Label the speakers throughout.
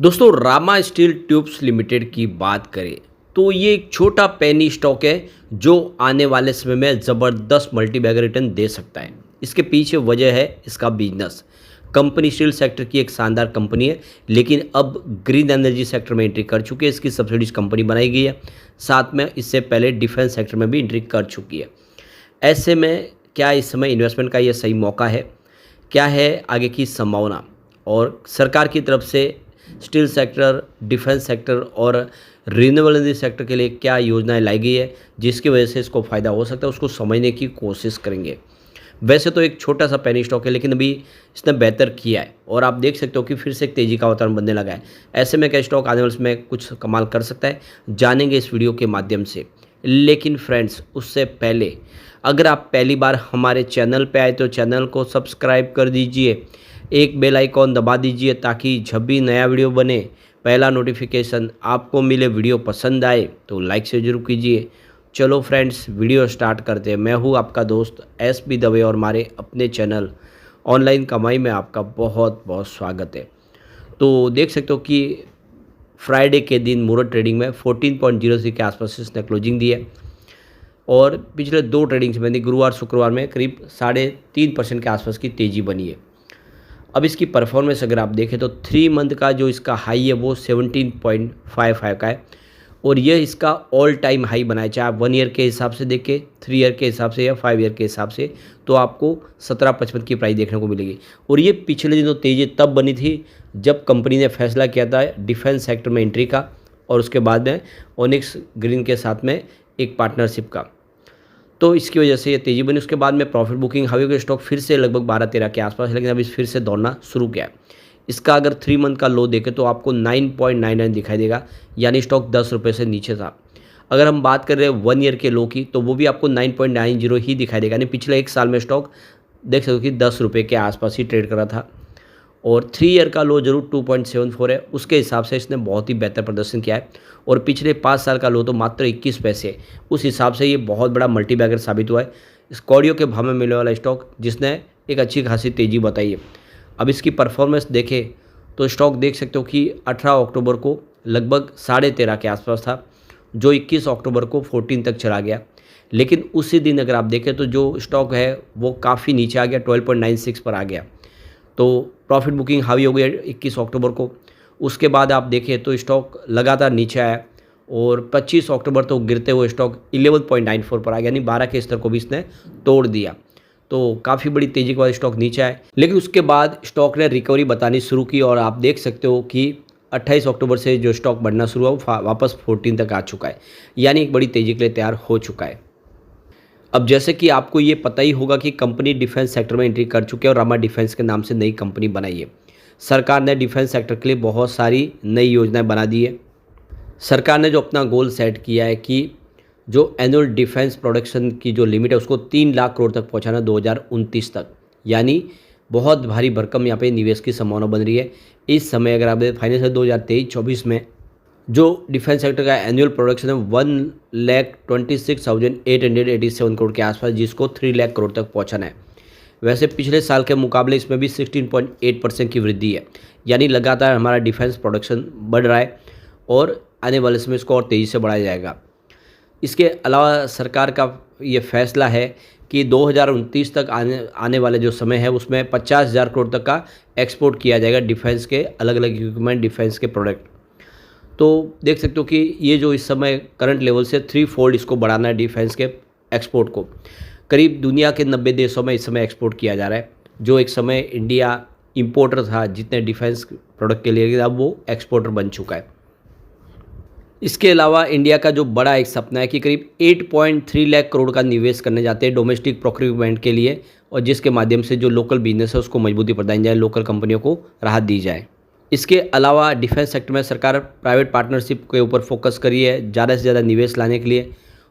Speaker 1: दोस्तों Rama steel tubes limited की बात करें तो ये एक छोटा पेनी स्टॉक है जो आने वाले समय में ज़बरदस्त मल्टीबैगर रिटर्न दे सकता है। इसके पीछे वजह है इसका बिजनेस। कंपनी स्टील सेक्टर की एक शानदार कंपनी है, लेकिन अब ग्रीन एनर्जी सेक्टर में एंट्री कर चुकी है। इसकी सब्सिडीज कंपनी बनाई गई है, साथ में इससे पहले डिफेंस सेक्टर में भी एंट्री कर चुकी है। ऐसे में क्या इस समय इन्वेस्टमेंट का ये सही मौका है? क्या है आगे की संभावना? और सरकार की तरफ से स्टील सेक्टर, डिफेंस सेक्टर और रिन्यूएबल एनर्जी सेक्टर के लिए क्या योजनाएं लाई गई है जिसकी वजह से इसको फ़ायदा हो सकता है, उसको समझने की कोशिश करेंगे। वैसे तो एक छोटा सा पेनी स्टॉक है, लेकिन अभी इसने बेहतर किया है और आप देख सकते हो कि फिर से एक तेज़ी का वातावरण बनने लगा है। ऐसे में क्या स्टॉक आने वाले समय में कुछ कमाल कर सकता है, जानेंगे इस वीडियो के माध्यम से। लेकिन फ्रेंड्स, उससे पहले अगर आप पहली बार हमारे चैनल पे आए तो चैनल को सब्सक्राइब कर दीजिए, एक बेल आइकॉन दबा दीजिए ताकि जब भी नया वीडियो बने पहला नोटिफिकेशन आपको मिले। वीडियो पसंद आए तो लाइक से ज़रूर कीजिए। चलो फ्रेंड्स, वीडियो स्टार्ट करते हैं। मैं हूँ आपका दोस्त SP दवे और हमारे अपने चैनल ऑनलाइन कमाई में आपका बहुत बहुत स्वागत है। तो देख सकते हो कि फ्राइडे के दिन मुहूर्त ट्रेडिंग में 14.03 के आसपास इसने क्लोजिंग दी है और पिछले दो ट्रेडिंग्स में गुरुवार शुक्रवार में करीब 3.5% के आसपास की तेज़ी बनी है। अब इसकी परफॉर्मेंस अगर आप देखें तो 3 मंथ का जो इसका हाई है वो 17.55 का है और यह इसका ऑल टाइम हाई बनाया। चाहे आप 1 ईयर के हिसाब से देखें, 3 ईयर के हिसाब से या 5 ईयर के हिसाब से, तो आपको 17.55 की प्राइस देखने को मिलेगी। और ये पिछले दिनों तेज़ी तब बनी थी जब कंपनी ने फैसला किया था डिफेंस सेक्टर में एंट्री का और उसके बाद में ओनिक्स ग्रीन के साथ में एक पार्टनरशिप का, तो इसकी वजह से ये तेज़ी बनी। उसके बाद में प्रॉफिट बुकिंग हाई हो गई, स्टॉक फिर से लगभग 12-13 के आसपास है, लेकिन अभी फिर से दौड़ना शुरू किया है। इसका अगर 3 मंथ का लो देखें तो आपको 9.99 दिखाई देगा, यानी स्टॉक 10 रुपये से नीचे था। अगर हम बात कर रहे हैं 1 ईयर के लो की तो वो भी आपको 9.90 ही दिखाई देगा, यानी पिछले 1 साल में स्टॉक देख सकते हो कि 10 रुपये के आसपास ही ट्रेड कर रहा था। और 3 ईयर का लो जरूर 2.74 है, उसके हिसाब से इसने बहुत ही बेहतर प्रदर्शन किया है। और पिछले 5 साल का लो तो मात्र 21 पैसे, उस हिसाब से ये बहुत बड़ा मल्टीबैगर साबित हुआ है। इस कौड़ियों के भाव में मिलने वाला स्टॉक जिसने एक अच्छी खासी तेज़ी बताई है। अब इसकी परफॉर्मेंस देखें तो स्टॉक देख सकते हो कि 18 अक्टूबर को लगभग 13.5 के आसपास था, जो 21 अक्टूबर को 14 तक चला गया। लेकिन उसी दिन अगर आप देखें तो जो स्टॉक है वो काफ़ी नीचे आ गया, 12.96 पर आ गया। तो प्रॉफिट बुकिंग हावी हो गई 21 अक्टूबर को। उसके बाद आप देखें तो स्टॉक लगातार नीचे आया और 25 अक्टूबर तो गिरते हुए स्टॉक 11.94 पर आ गया, यानी 12 के स्तर को भी इसने तोड़ दिया। तो काफ़ी बड़ी तेज़ी के बाद स्टॉक नीचे आया, लेकिन उसके बाद स्टॉक ने रिकवरी बतानी शुरू की और आप देख सकते हो कि 28 अक्टूबर से जो स्टॉक बढ़ना शुरू हुआ वो वापस 14 तक आ चुका है, यानी एक बड़ी तेज़ी के लिए तैयार हो चुका है। अब जैसे कि आपको ये पता ही होगा कि कंपनी डिफेंस सेक्टर में एंट्री कर चुकी है और रामा डिफेंस के नाम से नई कंपनी बनाई है। सरकार ने डिफेंस सेक्टर के लिए बहुत सारी नई योजनाएं बना दी है। सरकार ने जो अपना गोल सेट किया है कि जो एनुअल डिफेंस प्रोडक्शन की जो लिमिट है उसको 3 लाख करोड़ तक पहुंचाना 2029 तक, यानी बहुत भारी भरकम यहाँ पे निवेश की संभावना बन रही है। इस समय अगर आप फाइनेंशियल 2023-24 में जो डिफेंस सेक्टर का एनुअल प्रोडक्शन है 1,26,887 करोड़ के आसपास, जिसको 3 लाख करोड़ तक पहुंचाना है। वैसे पिछले साल के मुकाबले इसमें भी 16.8% की वृद्धि है, यानी लगातार हमारा डिफेंस प्रोडक्शन बढ़ रहा है और आने वाले समय इसको और तेज़ी से बढ़ाया जाएगा। इसके अलावा सरकार का ये फैसला है कि 2029 तक आने वाले जो समय है उसमें 50,000 करोड़ तक का एक्सपोर्ट किया जाएगा डिफेंस के अलग अलग इक्विपमेंट, डिफेंस के प्रोडक्ट। तो देख सकते हो कि ये जो इस समय करंट लेवल से 3 फोल्ड इसको बढ़ाना है डिफेंस के एक्सपोर्ट को। करीब दुनिया के 90 देशों में इस समय एक्सपोर्ट किया जा रहा है। जो एक समय इंडिया इंपोर्टर था जितने डिफेंस प्रोडक्ट के लिए, अब वो एक्सपोर्टर बन चुका है। इसके अलावा इंडिया का जो बड़ा एक सपना है कि करीब 8.3 लाख करोड़ का निवेश करने जाते हैं डोमेस्टिक प्रोक्योरमेंट के लिए, और जिसके माध्यम से जो लोकल बिजनेस है उसको मजबूती प्रदान जाए, लोकल कंपनियों को राहत दी जाए। इसके अलावा डिफेंस सेक्टर में सरकार प्राइवेट पार्टनरशिप के ऊपर फोकस करी है ज़्यादा से ज़्यादा निवेश लाने के लिए।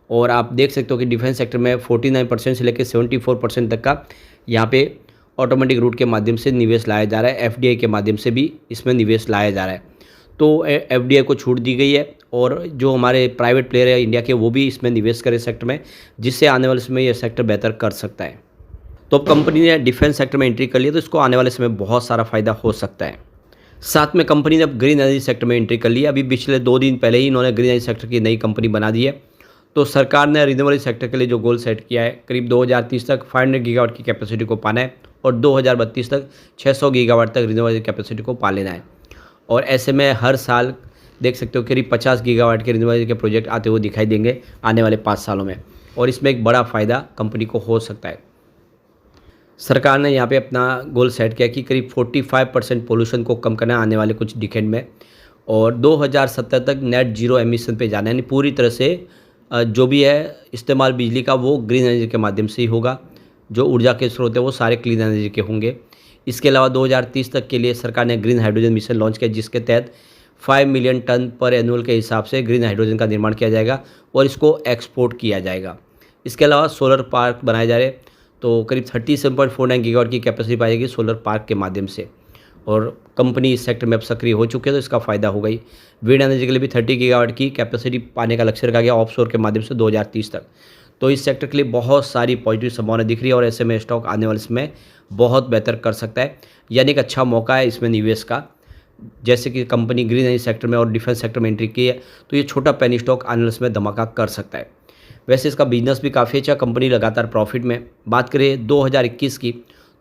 Speaker 1: और आप देख सकते हो कि डिफेंस सेक्टर में 49% से लेकर 74% तक का यहाँ पे ऑटोमेटिक रूट के माध्यम से निवेश लाया जा रहा है। FDI के माध्यम से भी इसमें निवेश लाया जा रहा है। तो FDI को छूट दी गई है और जो हमारे प्राइवेट प्लेयर है इंडिया के वो भी इसमें निवेश करें सेक्टर में, जिससे आने वाले समय ये सेक्टर बेहतर कर सकता है। तो अब कंपनी ने डिफेंस सेक्टर में एंट्री कर लिया तो इसको आने वाले समय बहुत सारा फ़ायदा हो सकता है। साथ में कंपनी ने अब ग्रीन एनर्जी सेक्टर में एंट्री कर ली है। अभी पिछले 2 दिन पहले ही इन्होंने ग्रीन एनर्जी सेक्टर की नई कंपनी बना दी है। तो सरकार ने रिन्यूएबल सेक्टर के लिए जो गोल सेट किया है, करीब 2030 तक 500 गीगावाट की कैपेसिटी को पाना है और 2032 तक 600 गीगावाट तक रिन्यूएबल कैपेसिटी को पा लेना है। और ऐसे में हर साल देख सकते हो करीब 50 गीगावाट के रिन्यूएबल के प्रोजेक्ट आते हुए दिखाई देंगे आने वाले 5 सालों में, और इसमें एक बड़ा फ़ायदा कंपनी को हो सकता है। सरकार ने यहाँ पे अपना गोल सेट किया कि करीब 45% पोल्यूशन को कम करना है आने वाले कुछ डिकेड में, और 2070 तक नेट जीरो एमिशन पे जाना है। यानी पूरी तरह से जो भी है इस्तेमाल बिजली का वो ग्रीन एनर्जी के माध्यम से ही होगा। जो ऊर्जा के स्रोत है वो सारे क्लीन एनर्जी के होंगे। इसके अलावा 2030 तक के लिए सरकार ने ग्रीन हाइड्रोजन मिशन लॉन्च किया, जिसके तहत 5 मिलियन टन पर एनुअल के हिसाब से ग्रीन हाइड्रोजन का निर्माण किया जाएगा और इसको एक्सपोर्ट किया जाएगा। इसके अलावा सोलर पार्क बनाए जा रहे, तो करीब 37.49 गीगावाट की कैपेसिटी पाएगी सोलर पार्क के माध्यम से, और कंपनी इस सेक्टर में अब सक्रिय हो चुकी है, तो इसका फ़ायदा हो गई। विंड एनर्जी के लिए भी 30 गीगावाट की कैपेसिटी पाने का लक्ष्य रखा गया ऑफशोर के माध्यम से 2030 तक। तो इस सेक्टर के लिए बहुत सारी पॉजिटिव संभावना दिख रही है और ऐसे में स्टॉक आने वाले समय बहुत बेहतर कर सकता है। यानी एक अच्छा मौका है इसमें निवेश का। जैसे कि कंपनी ग्रीन एनर्जी सेक्टर में और डिफेंस सेक्टर में एंट्री की है, तो ये छोटा पेनी स्टॉक आने वाले समय धमाका कर सकता है। वैसे इसका बिजनेस भी काफ़ी अच्छा, कंपनी लगातार प्रॉफिट में। बात करें 2021 की,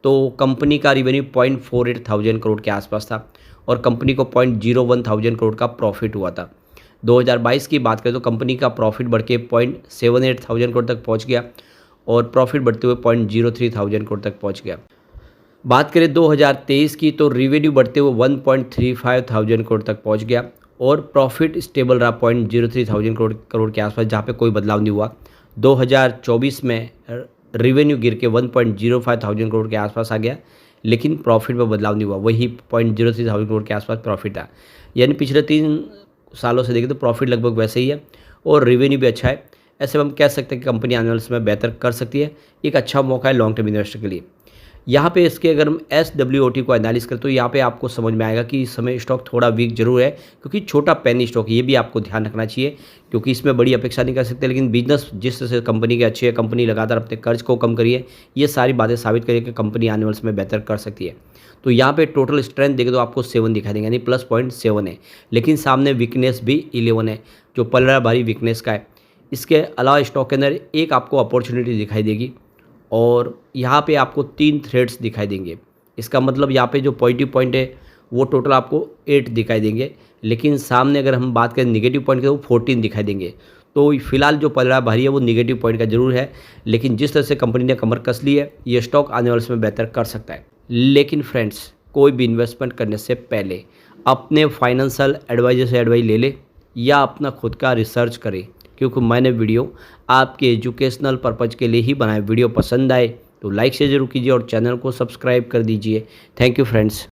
Speaker 1: तो कंपनी का रिवेन्यू 0.48 थाउजेंड करोड़ के आसपास था और कंपनी को 0.01 थाउजेंड करोड़ का प्रॉफिट हुआ था। 2022 की बात करें तो कंपनी का प्रॉफिट बढ़ के 0.78 थाउजेंड करोड़ तक पहुंच गया और प्रॉफिट बढ़ते हुए 0.03 थाउजेंड करोड़ तक पहुंच गया। बात करें 2023 की, तो रिवेन्यू बढ़ते हुए 1.35 थाउजेंड करोड़ तक पहुंच गया और प्रॉफिट स्टेबल रहा 0.03 थाउजेंड करोड़ के आसपास, जहाँ पे कोई बदलाव नहीं हुआ। 2024 में रिवेन्यू गिर के 1.05 थाउजेंड करोड़ के आसपास आ गया, लेकिन प्रॉफिट में बदलाव नहीं हुआ, वही 0.03 थाउजेंड करोड़ के आसपास प्रॉफिट था। यानी पिछले 3 सालों से देखें तो प्रॉफिट लगभग वैसे ही है और रिवेन्यू भी अच्छा है। ऐसे में हम कह सकते हैं कि कंपनी आने वाले समय बेहतर कर सकती है। एक अच्छा मौका है लॉन्ग टर्म इन्वेस्टर के लिए। यहाँ पे इसके अगर हम SWOT को एनालिस करें तो यहाँ पे आपको समझ में आएगा कि इस समय स्टॉक थोड़ा वीक जरूर है, क्योंकि छोटा पेनी स्टॉक है। ये भी आपको ध्यान रखना चाहिए, क्योंकि इसमें बड़ी अपेक्षा नहीं कर सकते, लेकिन बिजनेस जिस तरह से कंपनी के अच्छी है, कंपनी लगातार अपने कर्ज को कम करिए, ये सारी बातें साबित करिए कि कंपनी आने वाले समय बेहतर कर सकती है। तो यहाँ पे टोटल स्ट्रेंथ देखें तो आपको 7 दिखाई देंगे, यानी +0.7 है, लेकिन सामने वीकनेस भी 11 है, जो पलड़ा भारी वीकनेस का है। इसके अलावा स्टॉक के अंदर एक आपको अपॉर्चुनिटी दिखाई देगी और यहाँ पे आपको 3 थ्रेड्स दिखाई देंगे। इसका मतलब यहाँ पे जो पॉजिटिव पॉइंट है वो टोटल आपको 8 दिखाई देंगे, लेकिन सामने अगर हम बात करें नेगेटिव पॉइंट की तो 14 दिखाई देंगे। तो फिलहाल जो पलड़ा भारी है वो नेगेटिव पॉइंट का जरूर है, लेकिन जिस तरह से कंपनी ने कमर कस ली है, ये स्टॉक आने वाले समय बेहतर कर सकता है। लेकिन फ्रेंड्स, कोई भी इन्वेस्टमेंट करने से पहले अपने फाइनेंशियल एडवाइजर से एडवाइस ले ले या अपना खुद का रिसर्च करें, क्योंकि मैंने वीडियो आपके एजुकेशनल पर्पज़ के लिए ही बनाया। वीडियो पसंद आए तो लाइक से ज़रूर कीजिए और चैनल को सब्सक्राइब कर दीजिए। Thank you friends.